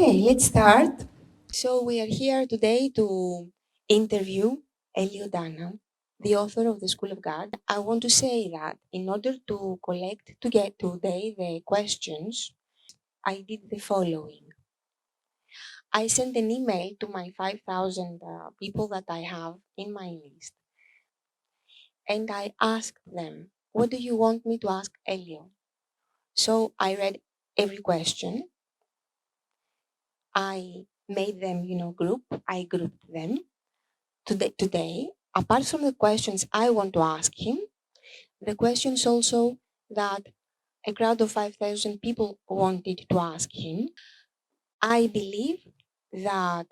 Okay, let's start. So we are here today to interview Elio D'Anna, the author of The School of God. I want to say that in order to collect to get today the questions, I did the following. I sent an email to my 5,000 people that I have in my list, and I asked them, "What do you want me to ask Elio?" So I read every question. I made them, group. I grouped them today. Apart from the questions I want to ask him, the questions also that a crowd of 5,000 people wanted to ask him. I believe that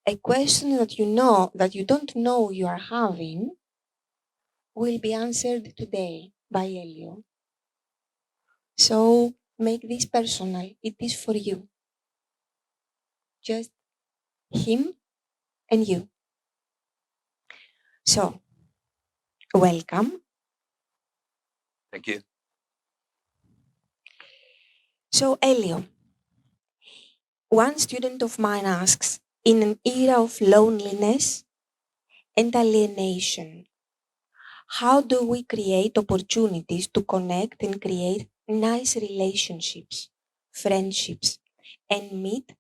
a question that you don't know you are having will be answered today by Elio. So make this personal. It is for you. Just him and you. So, welcome. Thank you. So, Elio, one student of mine asks, in an era of loneliness and alienation, how do we create opportunities to connect and create nice relationships, friendships, and meet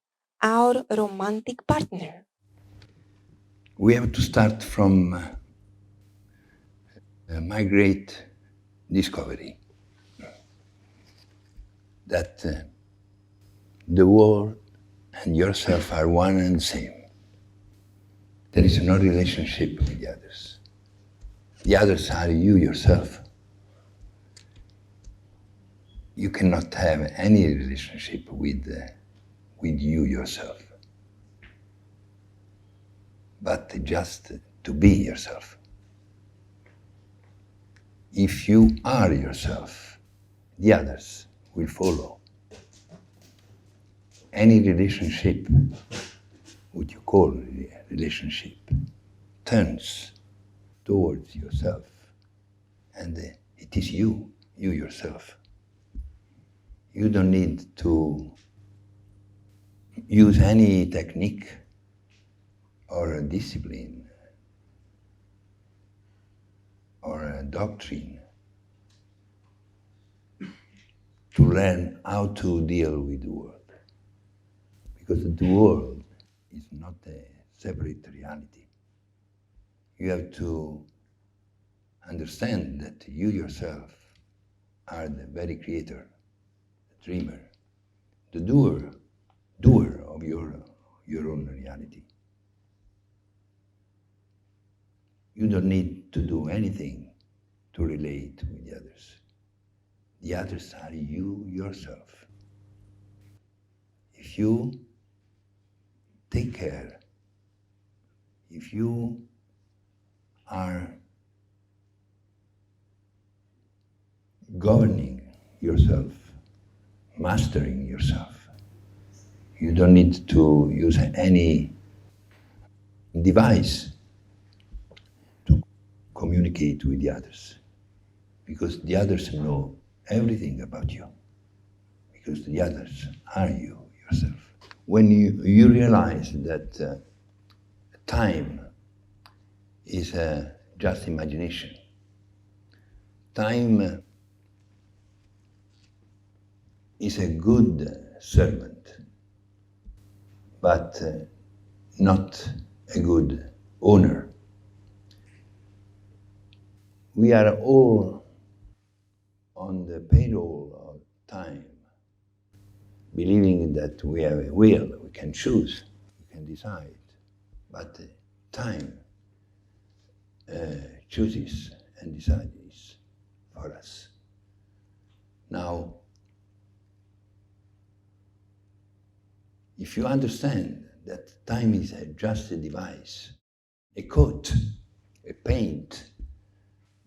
our romantic partner? We have to start from my great discovery that the world and yourself are one and the same. There is no relationship with the others. The others are you yourself. You cannot have any relationship with you yourself, but just to be yourself. If you are yourself, the others will follow. Any relationship, what you call a relationship, turns towards yourself, and it is you yourself. You don't need to use any technique or a discipline or a doctrine to learn how to deal with the world, because the world is not a separate reality. You have to understand that you yourself are the very creator, the dreamer, the doer of your own reality. You don't need to do anything to relate with the others. The others are you yourself. If you take care, if you are governing yourself, mastering yourself, you don't need to use any device to communicate with the others, because the others know everything about you, because the others are you yourself. When you realize that time is just imagination, time is a good servant, but not a good owner. We are all on the payroll of time, believing that we have a will, we can choose, we can decide, but time chooses and decides for us. Now, if you understand that time is just a device, a coat, a paint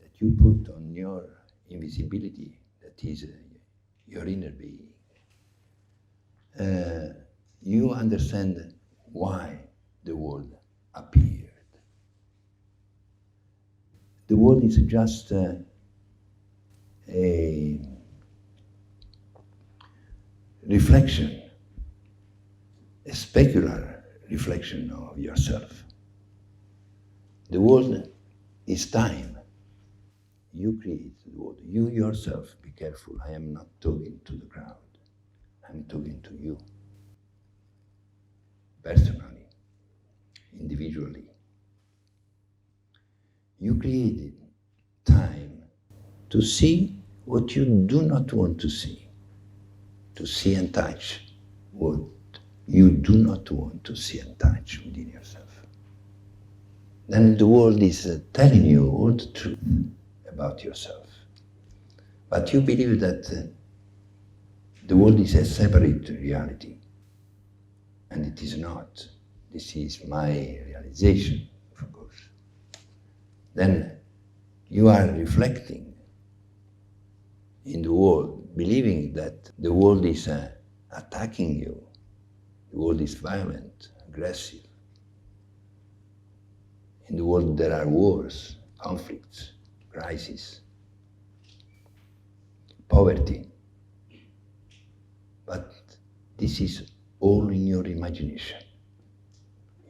that you put on your invisibility, that is your inner being, you understand why the world appeared. The world is just a reflection a specular reflection of yourself. The world is time. You create the world. You yourself, be careful. I am not talking to the crowd. I'm talking to you, personally, individually. You created time to see what you do not want to see and touch what you do not want to see and touch within yourself. Then the world is telling you all the truth about yourself. But you believe that the world is a separate reality, and it is not. This is my realization, of course. Then you are reflecting in the world, believing that the world is attacking you. The world is violent, aggressive. In the world there are wars, conflicts, crises, poverty. But this is all in your imagination,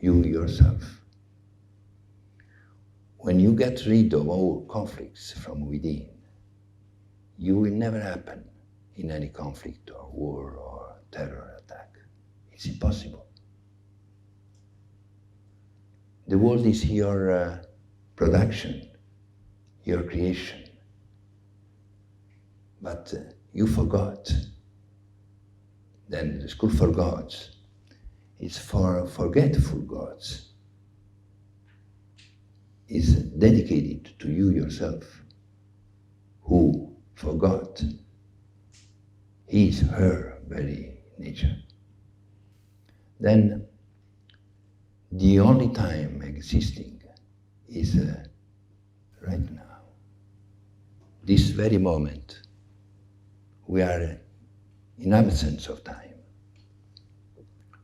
you yourself. When you get rid of all conflicts from within, you will never happen in any conflict or war or terror attack. It's impossible. The world is your production, your creation. But you forgot. Then the School for Gods is for forgetful gods. Is dedicated to you yourself, who forgot his, her very nature. Then the only time existing is right now. This very moment, we are in absence of time,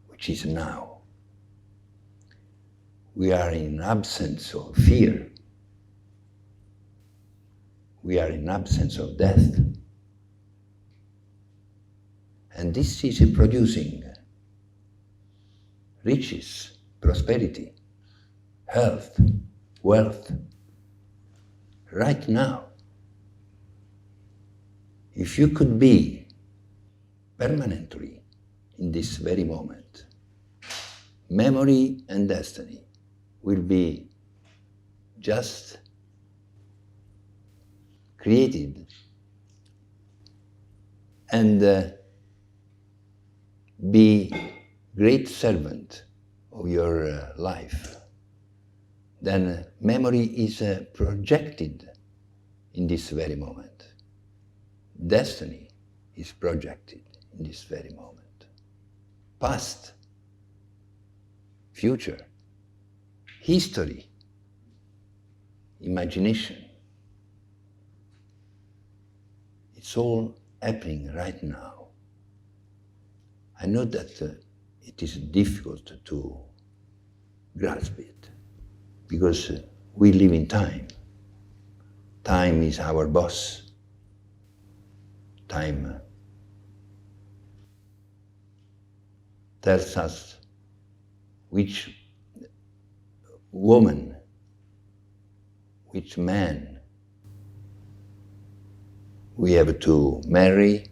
which is now. We are in absence of fear. We are in absence of death. And this is producing riches, prosperity, health, wealth, right now. If you could be permanently in this very moment, memory and destiny will be just created and be great servant of your life. Then memory is projected in this very moment. Destiny is projected in this very moment. Past, future, history, imagination. It's all happening right now. I know that it is difficult to grasp it because we live in time. Time is our boss. Time tells us which woman, which man we have to marry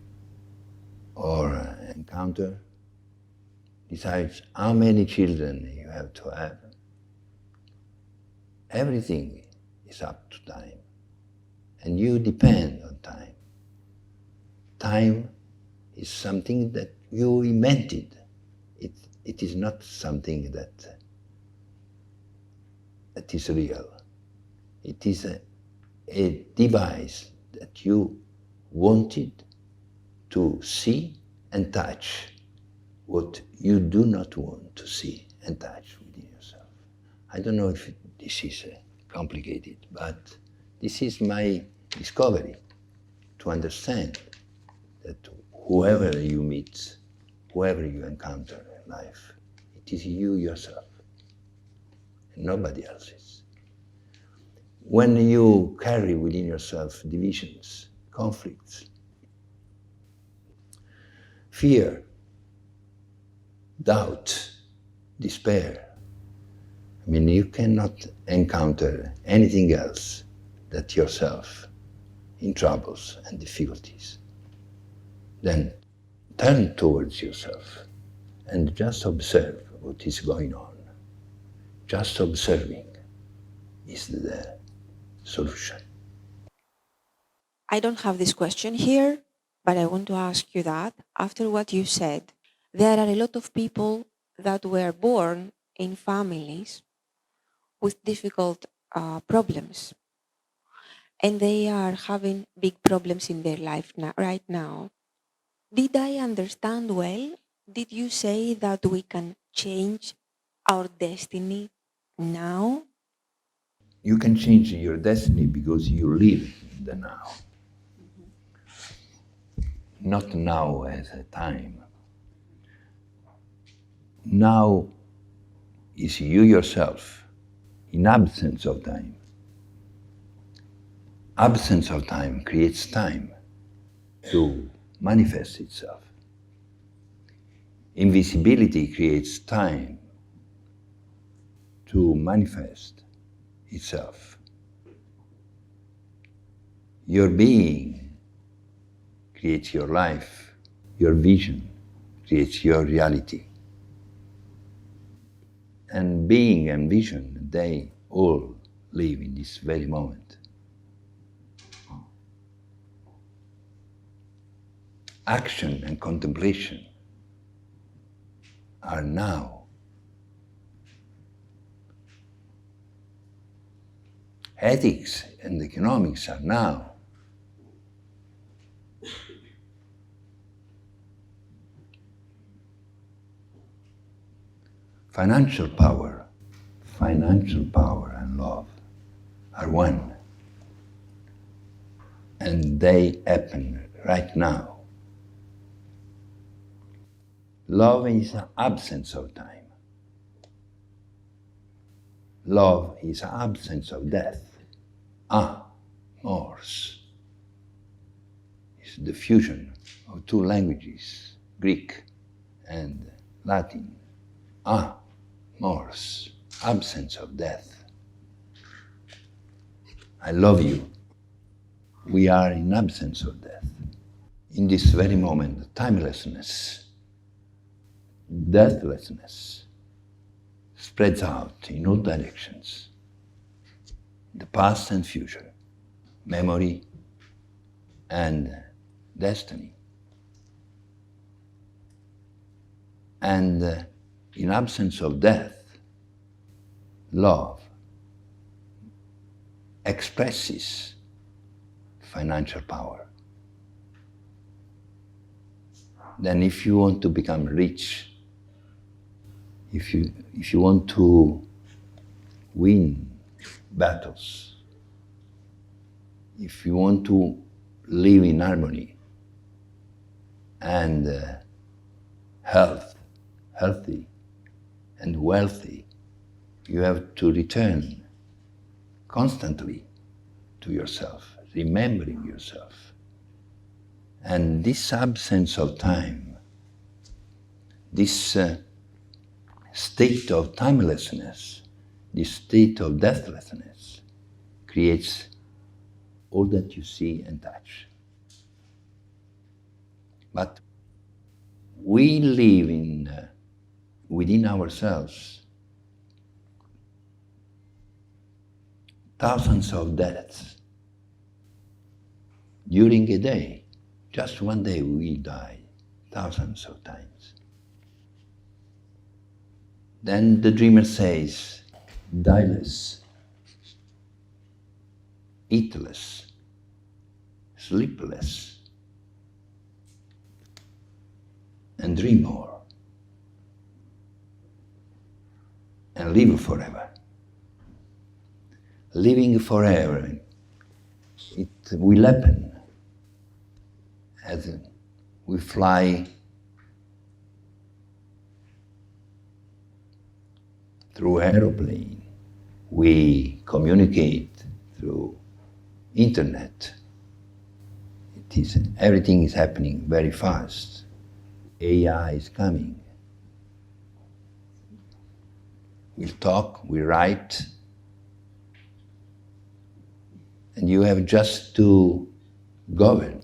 or encounter, decides how many children you have to have. Everything is up to time, and you depend on time. Time is something that you invented. It is not something that is real. It is a device that you wanted to see and touch what you do not want to see and touch within yourself. I don't know if this is complicated, but this is my discovery, to understand that whoever you meet, whoever you encounter in life, it is you yourself, and nobody else's. When you carry within yourself divisions, conflicts, fear, doubt, despair. I mean, you cannot encounter anything else that yourself in troubles and difficulties. Then turn towards yourself and just observe what is going on. Just observing is the solution. I don't have this question here, but I want to ask you that after what you said, there are a lot of people that were born in families with difficult problems, and they are having big problems in their life right now. Did I understand well? Did you say that we can change our destiny now? You can change your destiny because you live in the now, not now as a time. Now is you yourself in absence of time. Absence of time creates time to manifest itself. Invisibility creates time to manifest itself. Your being creates your life. Your vision creates your reality. And being and vision, they all live in this very moment. Action and contemplation are now. Ethics and economics are now. Financial power and love are one. And they happen right now. Love is an absence of time. Love is an absence of death. Mors is the fusion of two languages, Greek and Latin. Mors, absence of death. I love you. We are in absence of death. In this very moment, timelessness, deathlessness spreads out in all directions. The past and future, memory and destiny. And in absence of death, love expresses financial power. Then if you want to become rich, if you want to win battles, if you want to live in harmony and healthy and wealthy, you have to return constantly to yourself, remembering yourself. And this absence of time, this state of timelessness, this state of deathlessness creates all that you see and touch. But we live within ourselves thousands of deaths during a day. Just one day we die thousands of times. Then the dreamer says, die less, eat less, sleep less, and dream more, and live forever. Living forever, it will happen as we fly through aeroplane, we communicate through internet. Everything is happening very fast. AI is coming. we talk, we write, and you have just to govern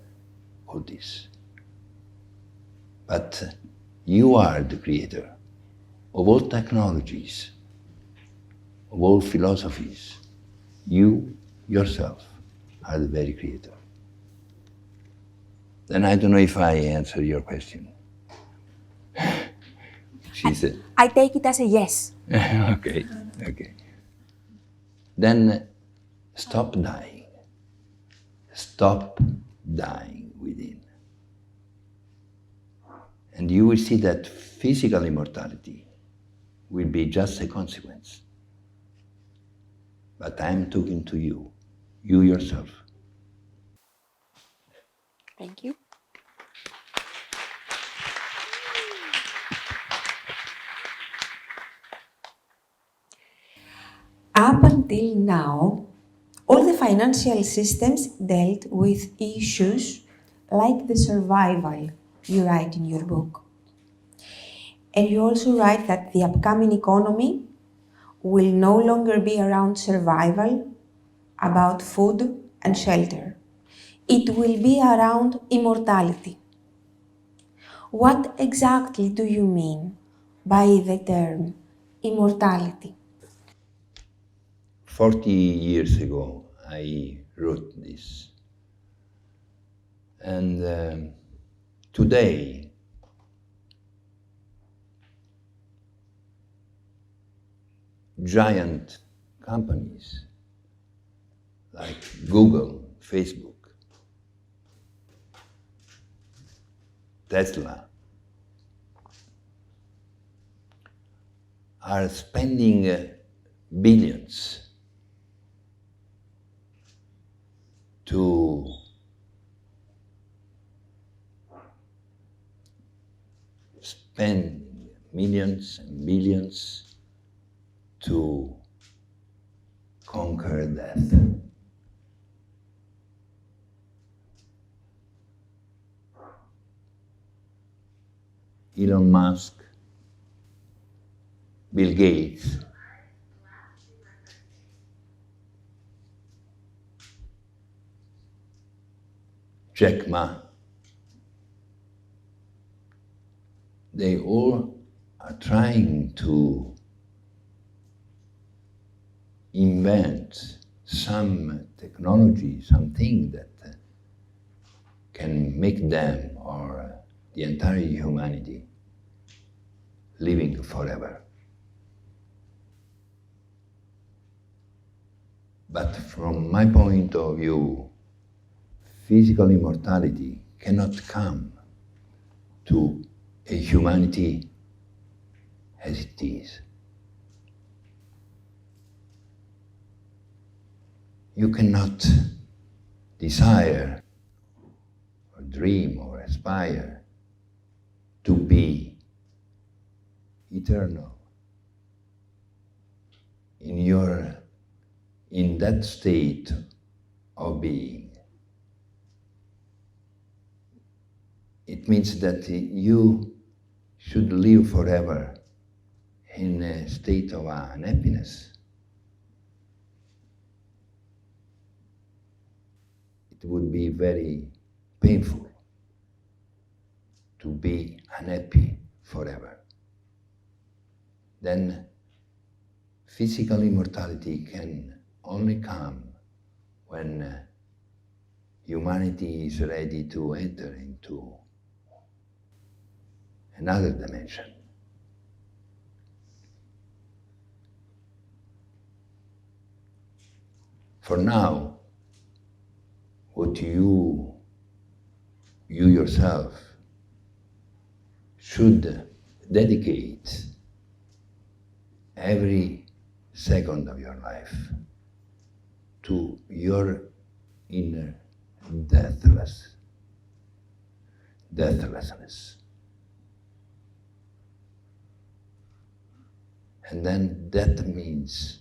all this. But you are the creator of all technologies, of all philosophies. You yourself are the very creator. Then I don't know if I answer your question. She said, I take it as a yes. okay, okay. Then stop dying. Stop dying within. And you will see that physical immortality will be just a consequence. But I'm talking to you yourself. Thank you. Up until now, all the financial systems dealt with issues like the survival you write in your book. And you also write that the upcoming economy will no longer be around survival, about food and shelter. It will be around immortality. What exactly do you mean by the term immortality? 40 years ago, I wrote this. And today, giant companies like Google, Facebook, Tesla are spending billions to spend millions and billions to conquer death. Elon Musk, Bill Gates, Jack Ma, they all are trying to invent some technology, something that can make them or the entire humanity living forever. But from my point of view, physical immortality cannot come to a humanity as it is. You cannot desire or dream or aspire to be eternal in that state of being. It means that you should live forever in a state of unhappiness. It would be very painful to be unhappy forever. Then physical immortality can only come when humanity is ready to enter into another dimension. For now, what you yourself should dedicate every second of your life to your inner deathlessness. And then that means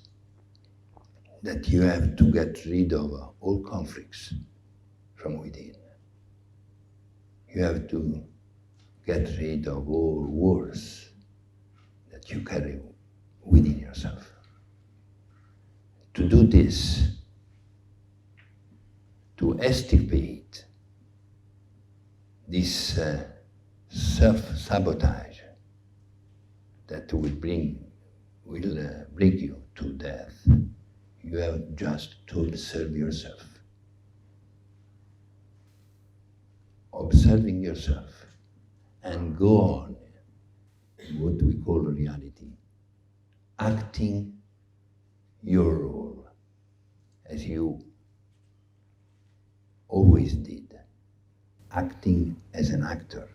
that you have to get rid of all conflicts from within. You have to get rid of all wars that you carry within yourself. To do this, to extirpate this self-sabotage that will bring you to death, you have just to observe yourself. Observing yourself and go on what we call reality, acting your role as you always did, acting as an actor,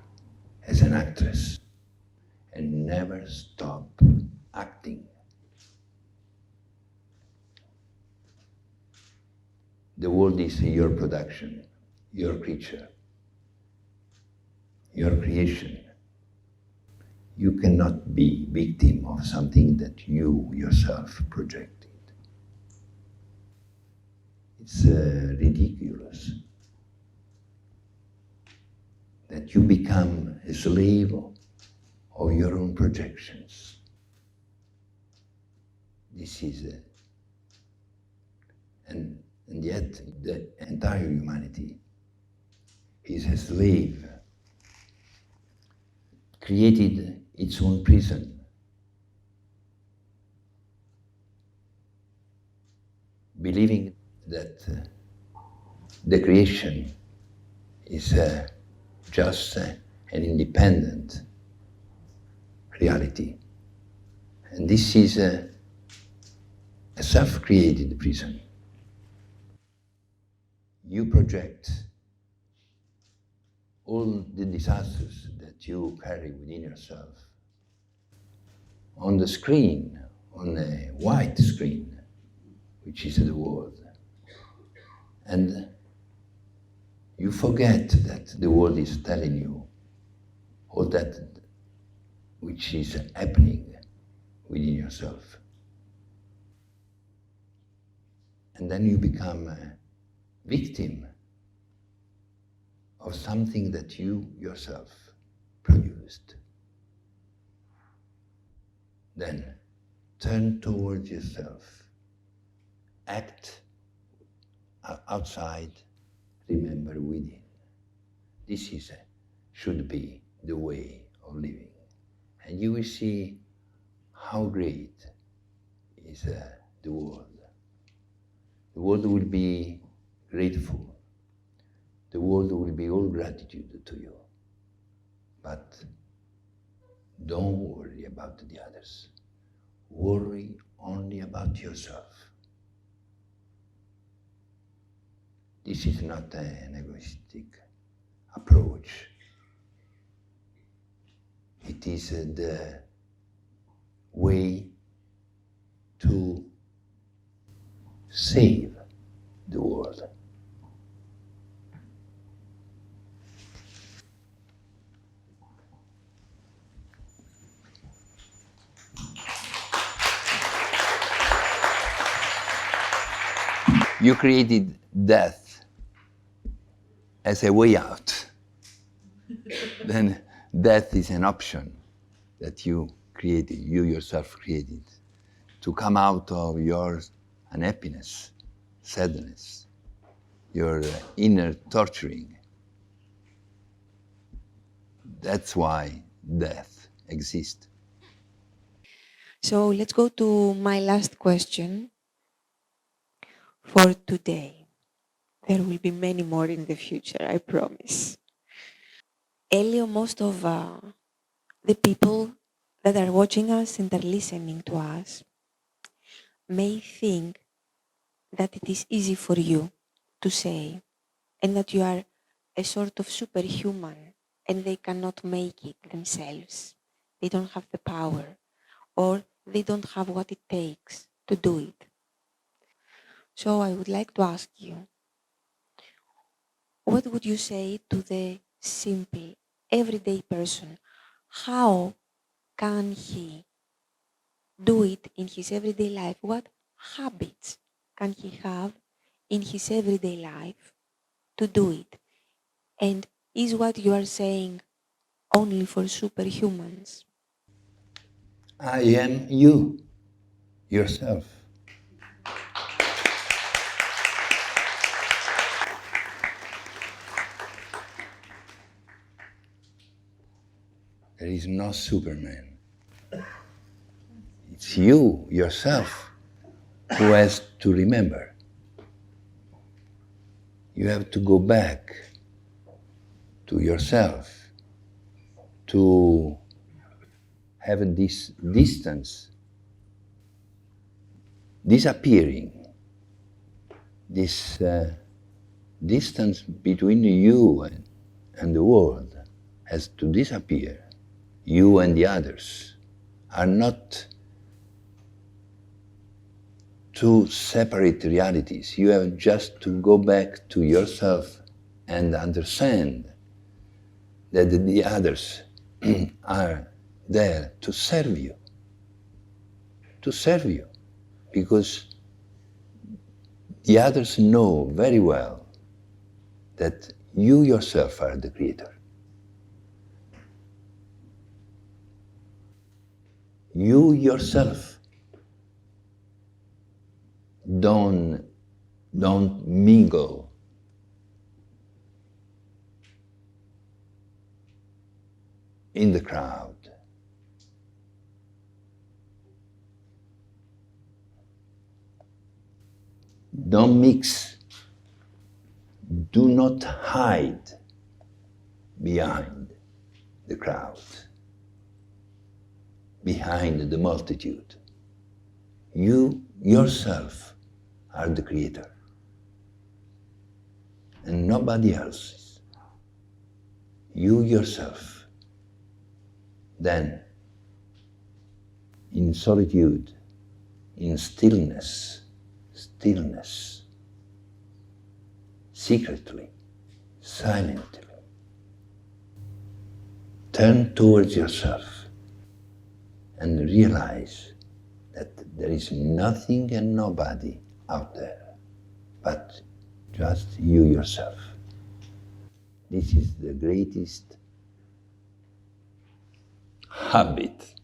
as an actress, and never stop acting. The world is your production, your creature, your creation. You cannot be victim of something that you yourself projected. It's ridiculous that you become a slave of your own projections. This is, and yet the entire humanity is a slave, created its own prison, believing that the creation is just an independent reality. And this is a self-created prison. You project all the disasters that you carry within yourself on the screen, on a white screen, which is the world. And you forget that the world is telling you all that which is happening within yourself. And then you become a victim of something that you yourself produced. Then turn towards yourself, act outside, remember within. This is should be the way of living. And you will see how great is the world. The world will be grateful. The world will be all gratitude to you. But don't worry about the others. Worry only about yourself. This is not an egoistic approach. It is the way to save the world. You created death as a way out. Then death is an option that you created, you yourself created, to come out of your unhappiness, sadness, your inner torturing. That's why death exists. So let's go to my last question for today. There will be many more in the future, I promise. Elio, most of the people that are watching us and are listening to us may think that it is easy for you to say and that you are a sort of superhuman and they cannot make it themselves. They don't have the power or they don't have what it takes to do it. So I would like to ask you, what would you say to the simple, everyday person? How can he do it in his everyday life? What habits can he have in his everyday life to do it? And is what you are saying only for superhumans? I am you. yourself. There is no Superman. It's you, yourself, who has to remember. You have to go back to yourself, to have this distance disappearing, this distance between you and the world has to disappear. You and the others are not two separate realities. You have just to go back to yourself and understand that the others are there to serve you, because the others know very well that you yourself are the creator. You yourself don't, don't mingle in the crowd. Don't mix. Do not hide behind the crowd, behind the multitude. You yourself are the creator, and nobody else. You yourself. Then, in solitude, in stillness, secretly, silently, turn towards yourself and realize that there is nothing and nobody out there but just you yourself. This is the greatest habit,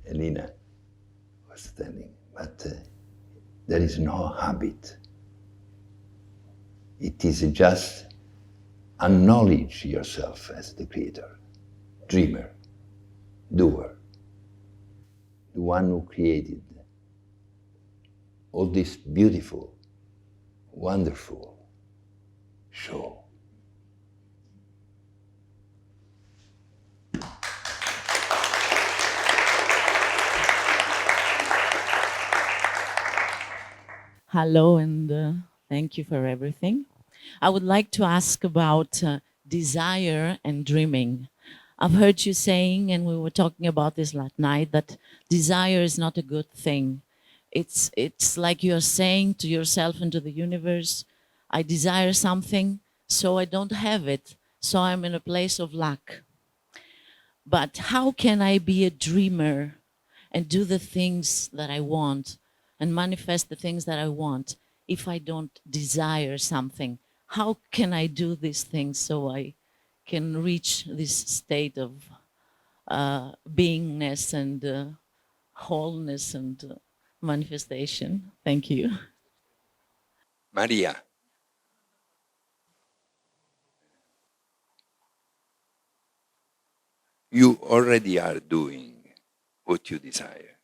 Elena was telling, but there is no habit. It is just acknowledge yourself as the creator, dreamer, doer, the one who created all this beautiful, wonderful show. Hello, and thank you for everything. I would like to ask about desire and dreaming. I've heard you saying, and we were talking about this last night, that desire is not a good thing. It's like you're saying to yourself and to the universe, I desire something, so I don't have it, so I'm in a place of lack. But how can I be a dreamer and do the things that I want and manifest the things that I want if I don't desire something? How can I do these things so I can reach this state of beingness and wholeness and manifestation? Thank you. Maria, you already are doing what you desire.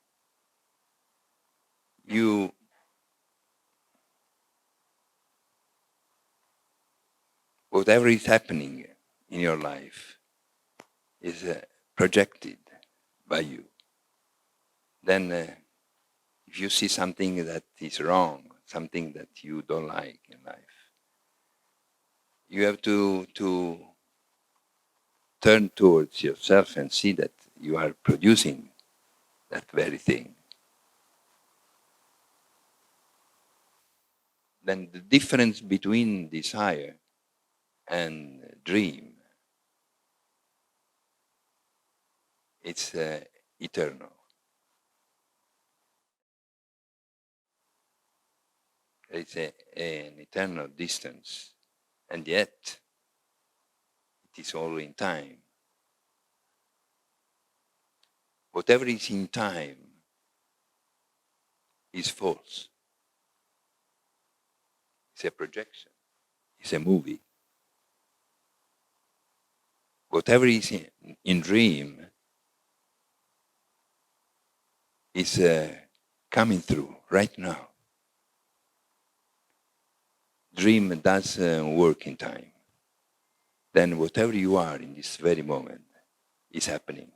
You, whatever is happening in your life is projected by you. Then if you see something that is wrong, something that you don't like in life, you have to turn towards yourself and see that you are producing that very thing. Then the difference between desire and dream, it's eternal. It's an eternal distance, and yet it is all in time. Whatever is in time is false. It's a projection. It's a movie. Whatever is in dream is coming through right now. Dream doesn't work in time. Then whatever you are in this very moment is happening.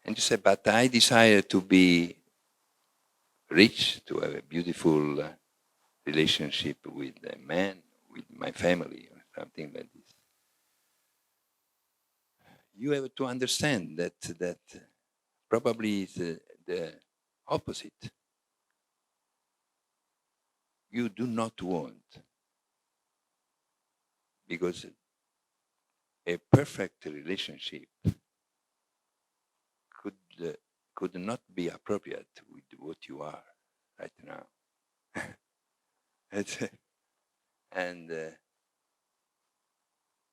And you say, but I desire to be rich, to have a beautiful relationship with a man, with my family, or something like this. You have to understand that probably is the opposite. You do not want, because a perfect relationship could uh, could not be appropriate with what you are right now. and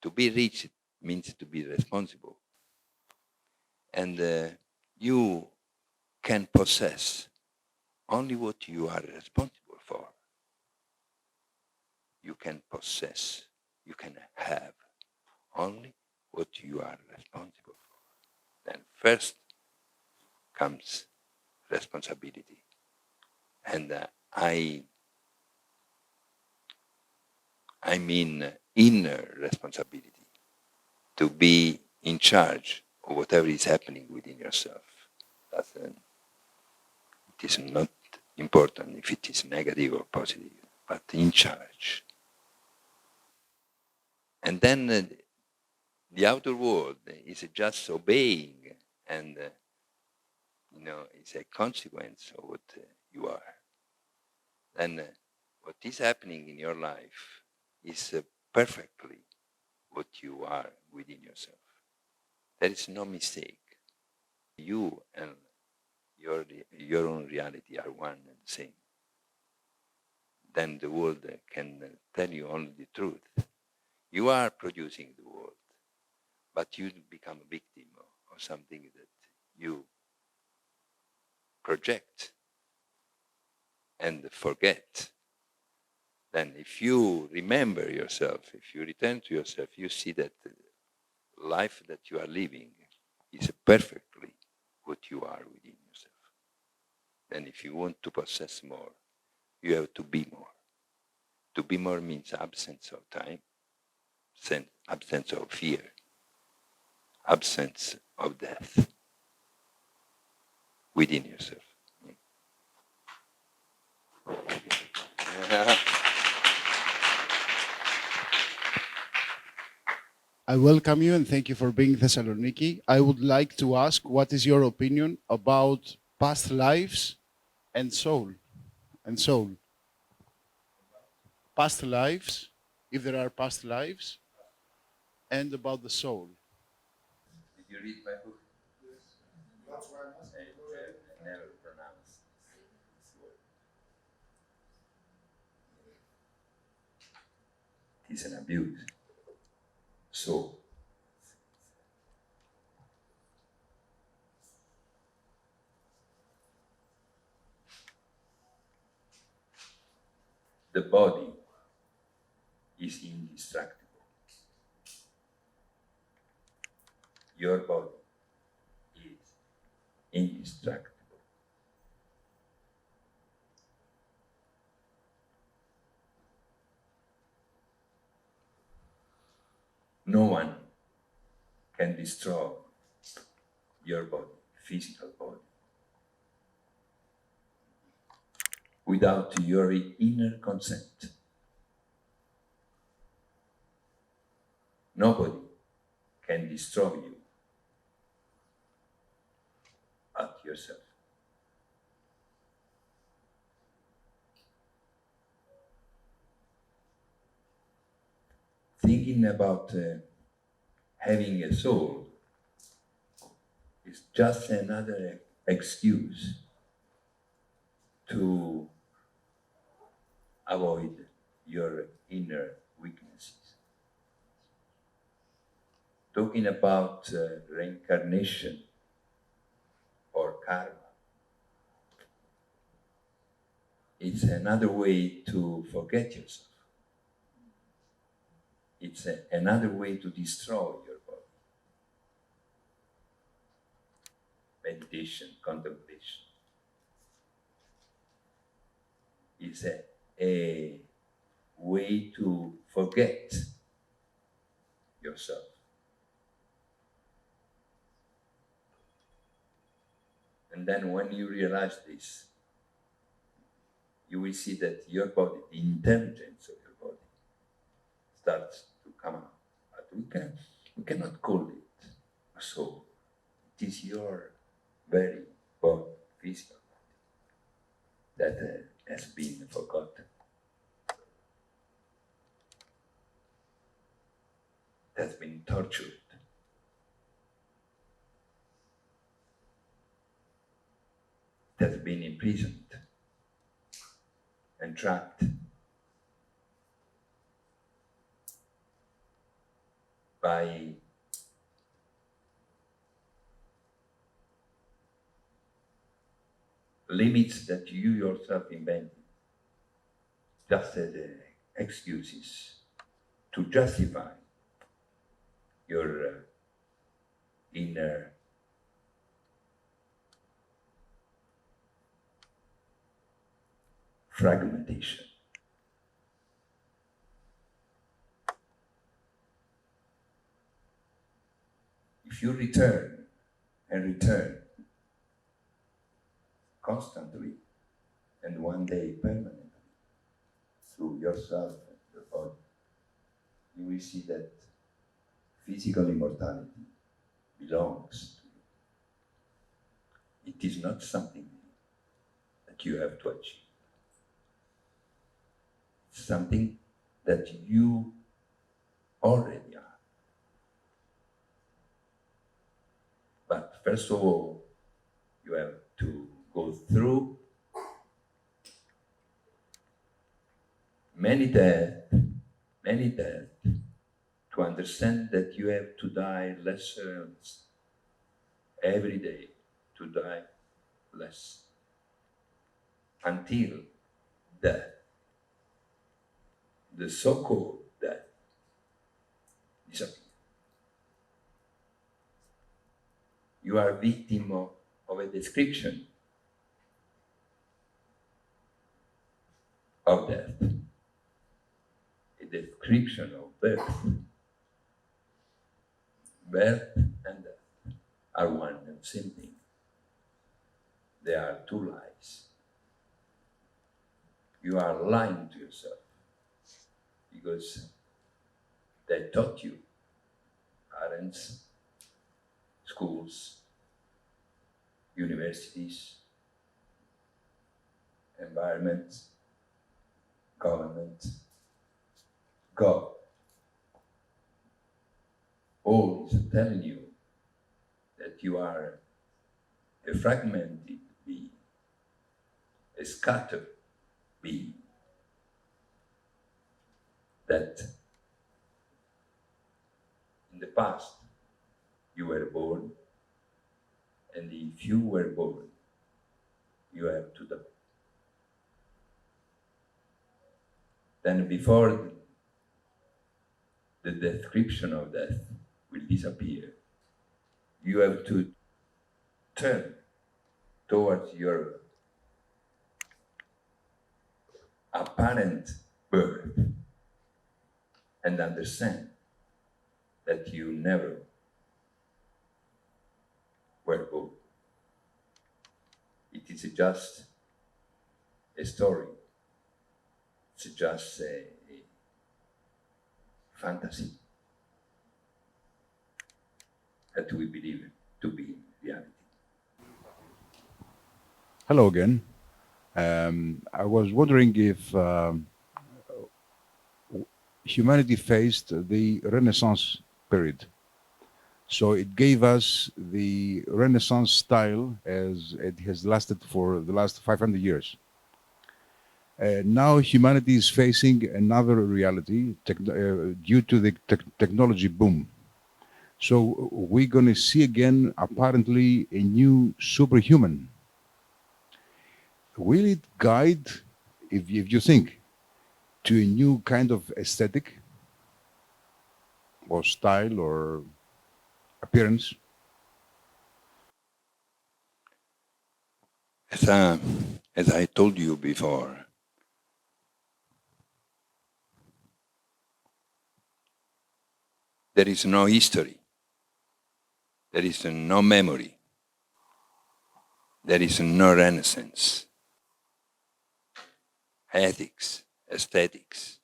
to be rich means to be responsible, and you can possess only what you are responsible for. You can possess, you can have only what you are responsible for. Then first comes responsibility, and I mean inner responsibility, to be in charge of whatever is happening within yourself. It is not important if it is negative or positive, but in charge. And then the outer world is just obeying, and it's a consequence of what you are. Then what is happening in your life is perfectly what you are within yourself. There is no mistake. You and your own reality are one and the same. Then the world can tell you only the truth. You are producing the world, but you become a victim of something that you project and forget. Then if you remember yourself, if you return to yourself, you see that the life that you are living is perfectly what you are within yourself. Then if you want to possess more, you have to be more. To be more means absence of time, absence of fear, absence of death within yourself. I welcome you and thank you for being Thessaloniki. I would like to ask, what is your opinion about past lives and soul? And soul. Past lives, if there are past lives, and about the soul. Did you read my book? I never pronounced this word. It is an abuse. So, the body is indestructible. Your body is indestructible. No one can destroy your body, physical body, without your inner consent. Nobody can destroy you but yourself. Thinking about having a soul is just another excuse to avoid your inner weaknesses. Talking about reincarnation or karma It's another way to forget yourself. It's another way to destroy your body. Meditation, contemplation. It's a way to forget yourself. And then when you realize this, you will see that your body, the intelligence of your body, starts to come out. But we cannot call it a soul. It is your very body, physical body, that has been forgotten, has been tortured. Has been imprisoned and trapped by limits that you yourself invented, just as excuses to justify your inner fragmentation. If you return and return constantly and one day permanently through yourself and your body, you will see that physical immortality belongs to you. It is not something that you have to achieve. It's something that you already are. But first of all, you have to go through many deaths to understand that you have to die lesser every day, to die less until death, the so-called death, disappears. You are victim of a description of death, a description of birth. Birth and death are one and same thing. They are two lies. You are lying to yourself because they taught you, parents, schools, universities, environment, government, God, all is telling you that you are a fragmented being, a scattered being, that in the past you were born, and if you were born, you have to die. Then before the description of death will disappear, you have to turn towards your apparent birth and understand that you never were born. It is just a story. It's just a fantasy that we believe to be reality. Hello again. I was wondering if humanity faced the Renaissance period. So it gave us the Renaissance style as it has lasted for the last 500 years. Now humanity is facing another reality due to the technology boom. So we're going to see again, apparently, a new superhuman. Will it guide if you think to a new kind of aesthetic or style or appearance. As I told you before, there is no history, there is no memory, there is no renaissance, ethics, aesthetics.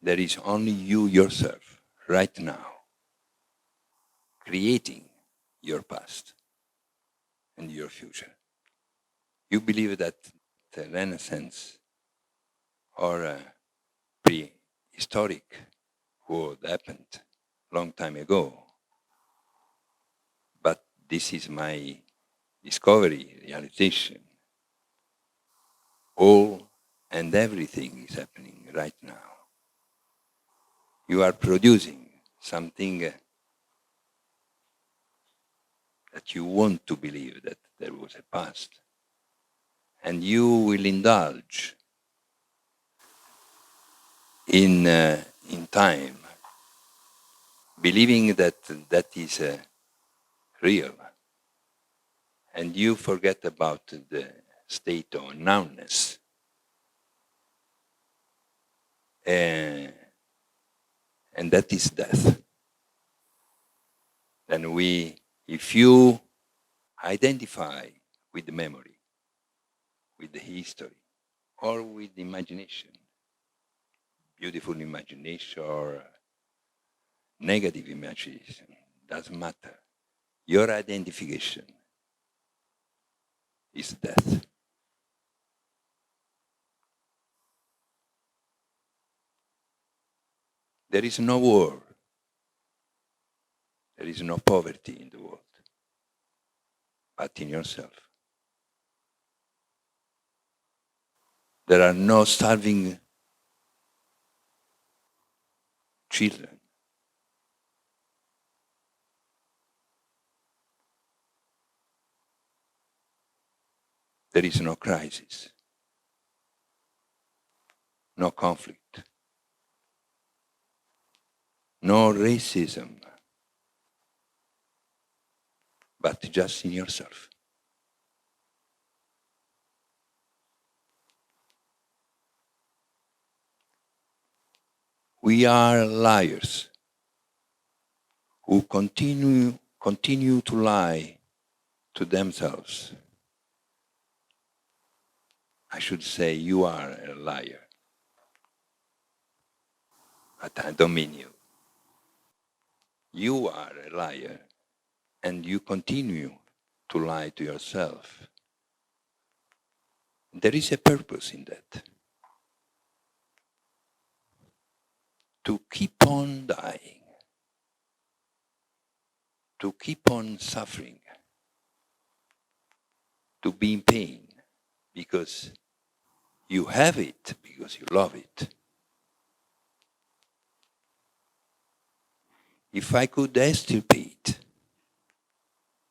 There is only you yourself, right now, creating your past and your future. You believe that the Renaissance or prehistoric world happened long time ago, but this is my discovery, realization. All and everything is happening right now. You are producing something that you want to believe that there was a past, and you will indulge in time, believing that that is real, and you forget about the state of nounness. And that is death. Then if you identify with the memory, with the history, or with imagination, beautiful imagination or negative imagination, doesn't matter. Your identification is death. There is no war. There is no poverty in the world, but in yourself. There are no starving children. There is no crisis, no conflict, no racism, but just in yourself. We are liars who continue to lie to themselves. I should say you are a liar, but I don't mean you. You are a liar, and you continue to lie to yourself. There is a purpose in that. To keep on dying, to keep on suffering, to be in pain, because you have it, because you love it. If I could extirpate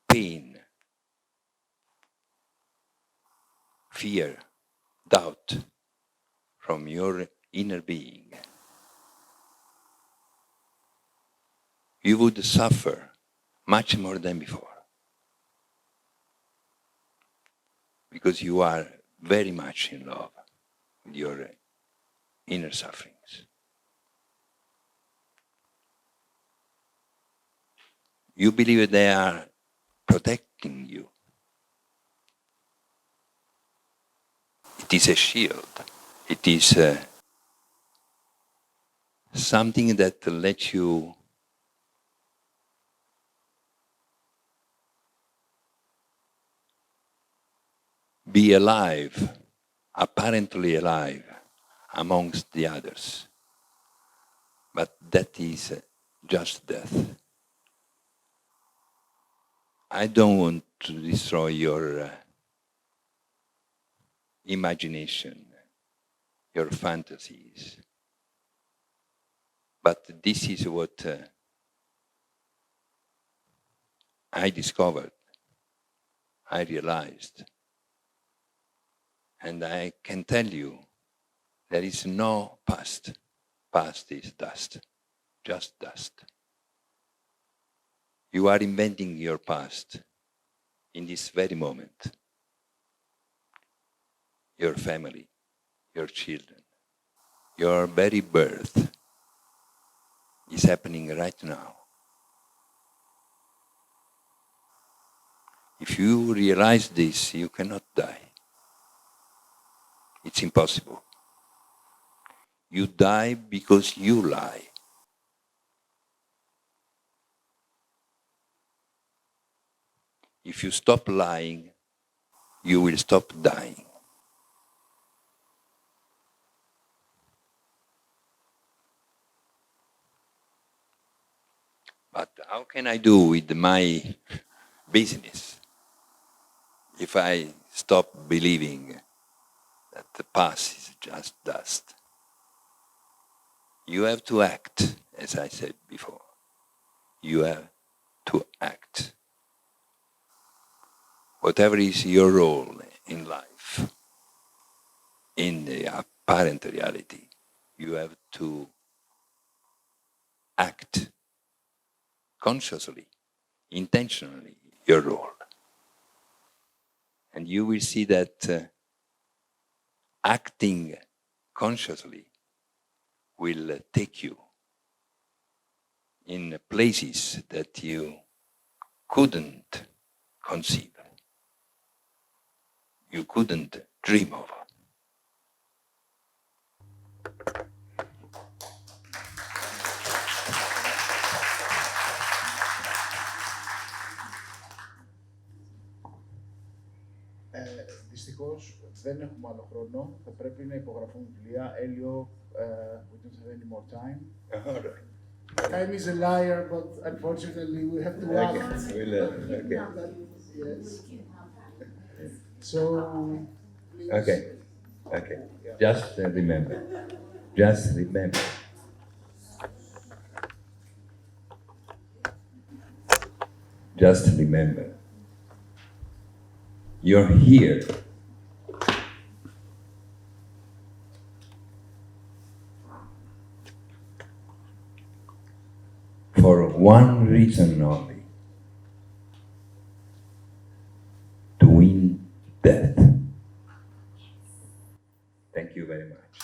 pain, fear, doubt from your inner being, you would suffer much more than before. Because you are very much in love with your inner sufferings. You believe they are protecting you. It is a shield. It is something that lets you be alive, apparently alive, amongst the others. But that is just death. I don't want to destroy your imagination, your fantasies. But this is what I discovered I realized, and I can tell you, there is no past. Past is dust, just dust. You are inventing your past in this very moment. Your family, your children, your very birth is happening right now. If you realize this, you cannot die. It's impossible. You die because you lie. If you stop lying, you will stop dying. But how can I do with my business if I stop believing that the past is just dust? You have to act, as I said before. You have to act. Whatever is your role in life, in the apparent reality, you have to act consciously, intentionally, your role. And you will see that acting consciously will take you in places that you couldn't conceive, you couldn't dream of. Δυστυχώς δεν έχουμε άλλο χρόνο. Θα πρέπει να υπογραφούν βιβλία. Elio, we don't have any more time. All right. Time is a liar, but unfortunately we have to act. Okay. Yes. So, please. Okay. Just remember. Just remember. Just remember. You're here for one reason only: to win death. Thank you very much.